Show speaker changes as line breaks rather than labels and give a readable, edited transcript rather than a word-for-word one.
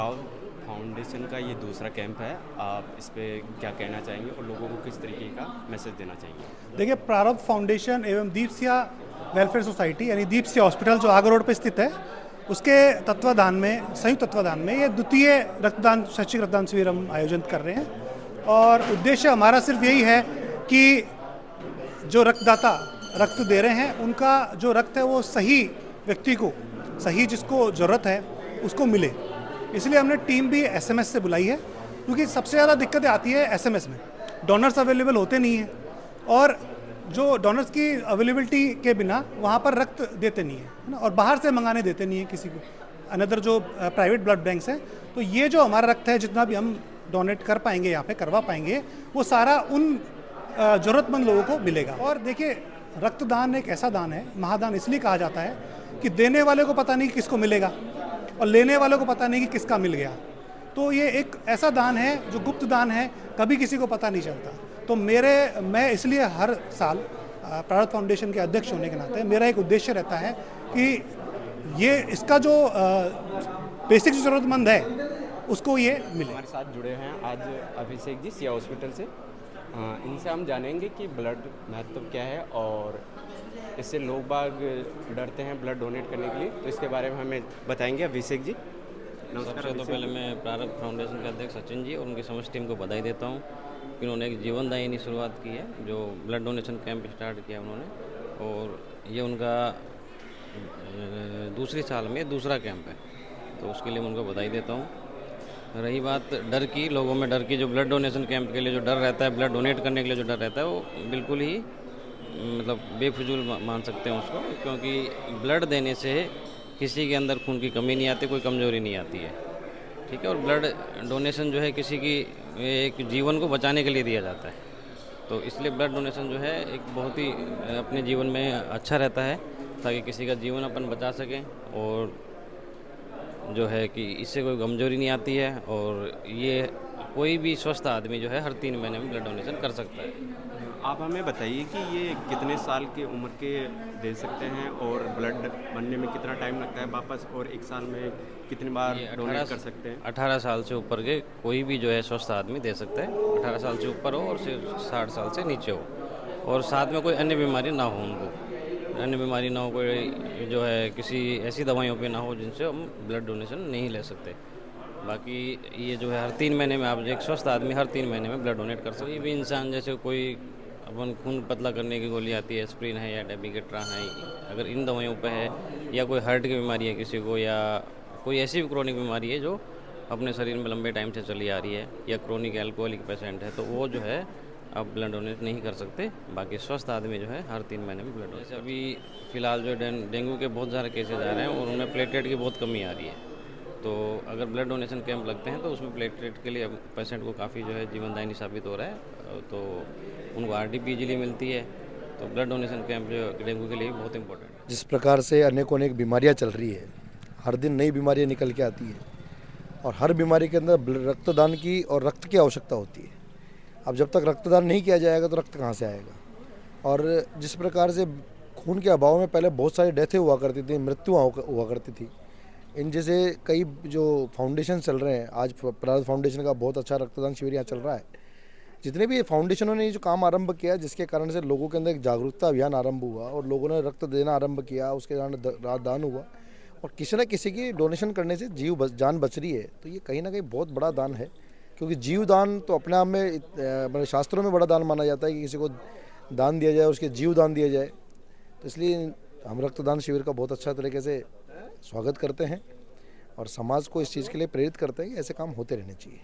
Foundation का ये दूसरा कैंप है। आप इस पे क्या कहना चाहेंगे और लोगों को किस तरीके का मैसेज देना चाहेंगे?
देखिए, प्रारब्ध फाउंडेशन एवं दीपसिया वेलफेयर सोसाइटी यानी दीपसिया हॉस्पिटल जो आगर रोड पर स्थित है, उसके तत्वाधान में, संयुक्त तत्वाधान में ये द्वितीय रक्तदान, स्वैच्छिक रक्तदान शिविर हम आयोजित कर रहे हैं। और उद्देश्य हमारा सिर्फ यही है कि जो रक्तदाता रक्त दे रहे हैं, उनका जो रक्त है वो सही व्यक्ति को, सही जिसको ज़रूरत है उसको मिले। इसलिए हमने टीम भी एसएमएस से बुलाई है, क्योंकि सबसे ज़्यादा दिक्कतें आती है एसएमएस में। डोनर्स अवेलेबल होते नहीं हैं और जो डोनर्स की अवेलेबिलिटी के बिना वहाँ पर रक्त देते नहीं है ना, और बाहर से मंगाने देते नहीं है किसी को, अनदर जो प्राइवेट ब्लड बैंक्स हैं। तो ये जो हमारा रक्त है, जितना भी हम डोनेट कर पाएंगे, यहाँ पे करवा पाएंगे, वो सारा उन ज़रूरतमंद लोगों को मिलेगा। और देखिए, रक्तदान एक ऐसा दान है, महादान इसलिए कहा जाता है कि देने वाले को पता नहीं किसको मिलेगा और लेने वाले को पता नहीं कि किसका मिल गया। तो ये एक ऐसा दान है जो गुप्त दान है, कभी किसी को पता नहीं चलता। तो मैं इसलिए हर साल प्रारब्ध फाउंडेशन के अध्यक्ष होने के नाते मेरा एक उद्देश्य रहता है कि ये इसका जो बेसिक ज़रूरतमंद है उसको ये मिले।
हमारे साथ जुड़े हैं आज अभिषेक जी सिया हॉस्पिटल से। इनसे हम जानेंगे कि ब्लड महत्व क्या है और इससे लोग बाग डरते हैं ब्लड डोनेट करने के लिए, तो इसके बारे में हमें बताएंगे अभिषेक जी।
सबसे तो पहले मैं प्रारब्ध फाउंडेशन के अध्यक्ष सचिन जी और उनकी समस्त टीम को बधाई देता हूँ कि उन्होंने एक जीवनदायिनी शुरुआत की है, जो ब्लड डोनेशन कैंप स्टार्ट किया उन्होंने, और ये उनका दूसरी साल में दूसरा कैंप है, तो उसके लिए मैं उनको बधाई देता हूँ। रही बात डर की, लोगों में डर की, जो ब्लड डोनेशन कैंप के लिए जो डर रहता है, ब्लड डोनेट करने के लिए जो डर रहता है, वो बिल्कुल ही मतलब बेफिजूल मान सकते हैं उसको, क्योंकि ब्लड देने से किसी के अंदर खून की कमी नहीं आती, कोई कमजोरी नहीं आती है, ठीक है। और ब्लड डोनेशन जो है किसी की एक जीवन को बचाने के लिए दिया जाता है, तो इसलिए ब्लड डोनेशन जो है एक बहुत ही अपने जीवन में अच्छा रहता है, ताकि किसी का जीवन अपन बचा सकें, और जो है कि इससे कोई कमजोरी नहीं आती है। और ये कोई भी स्वस्थ आदमी जो है हर 3 महीने में ब्लड डोनेशन कर सकता है।
आप हमें बताइए कि ये कितने साल की उम्र के दे सकते हैं और ब्लड बनने में कितना टाइम लगता है वापस, और एक साल में कितनी बार डोनेट कर सकते हैं?
18 साल से ऊपर के कोई भी जो है स्वस्थ आदमी दे सकता है। 18 साल से ऊपर हो और सिर्फ 60 साल से नीचे हो, और साथ में कोई अन्य बीमारी ना हो, उनको अन्य बीमारी ना हो, कोई जो है किसी ऐसी दवाइयों पे ना हो जिनसे हम ब्लड डोनेशन नहीं ले सकते। बाकी ये जो है हर 3 महीने में, आप एक स्वस्थ आदमी हर 3 महीने में ब्लड डोनेट कर सकते। कोई भी इंसान, जैसे कोई अपन खून पतला करने की गोली आती है, एस्प्रिन है या डेबिकेट्रा है, अगर इन दवाइयों पे है, या कोई हार्ट की बीमारी है किसी को, या कोई ऐसी भी क्रोनिक बीमारी है जो अपने शरीर में लंबे टाइम से चली आ रही है, या क्रोनिक एल्कोहलिक पेशेंट है, तो वो जो है आप ब्लड डोनेट नहीं कर सकते। बाकी स्वस्थ आदमी जो है हर 3 महीने में ब्लड डोनेट। जैसे अभी फ़िलहाल जो डेंगू के बहुत सारे केसेज आ रहे हैं और उनमें प्लेटलेट की बहुत कमी आ रही है, तो अगर ब्लड डोनेशन कैंप लगते हैं तो उसमें प्लेटलेट के लिए पेशेंट को काफ़ी जो है जीवनदायिनी साबित हो रहा है, तो उनको आरडीपी इजीली मिलती है। तो ब्लड डोनेशन कैंप जो डेंगू के लिए बहुत इंपॉर्टेंट है।
जिस प्रकार से अनेकों अनेक बीमारियां चल रही है, हर दिन नई बीमारियां निकल के आती है, और हर बीमारी के अंदर रक्तदान की और रक्त की आवश्यकता होती है। अब जब तक रक्तदान नहीं किया जाएगा तो रक्त कहाँ से आएगा? और जिस प्रकार से खून के अभाव में पहले बहुत सारी डेथें हुआ करती थी, मृत्यु हुआ करती थी, इन जैसे कई जो फाउंडेशन चल रहे हैं, आज प्रारब्ध फाउंडेशन का बहुत अच्छा रक्तदान शिविर यहाँ चल रहा है। जितने भी फाउंडेशनों ने जो काम आरंभ किया, जिसके कारण से लोगों के अंदर एक जागरूकता अभियान आरंभ हुआ और लोगों ने रक्त देना आरंभ किया, उसके कारण दान हुआ, और किसी न किसी की डोनेशन करने से जान बच रही है, तो ये कहीं ना कहीं बहुत बड़ा दान है। क्योंकि जीव दान तो अपने आप में मतलब शास्त्रों में बड़ा दान माना जाता है कि किसी को दान दिया जाए, उसके जीव दान दिया जाए। तो इसलिए हम रक्तदान शिविर का बहुत अच्छा तरीके से स्वागत करते हैं और समाज को इस चीज़ के लिए प्रेरित करते हैं कि ऐसे काम होते रहने चाहिए।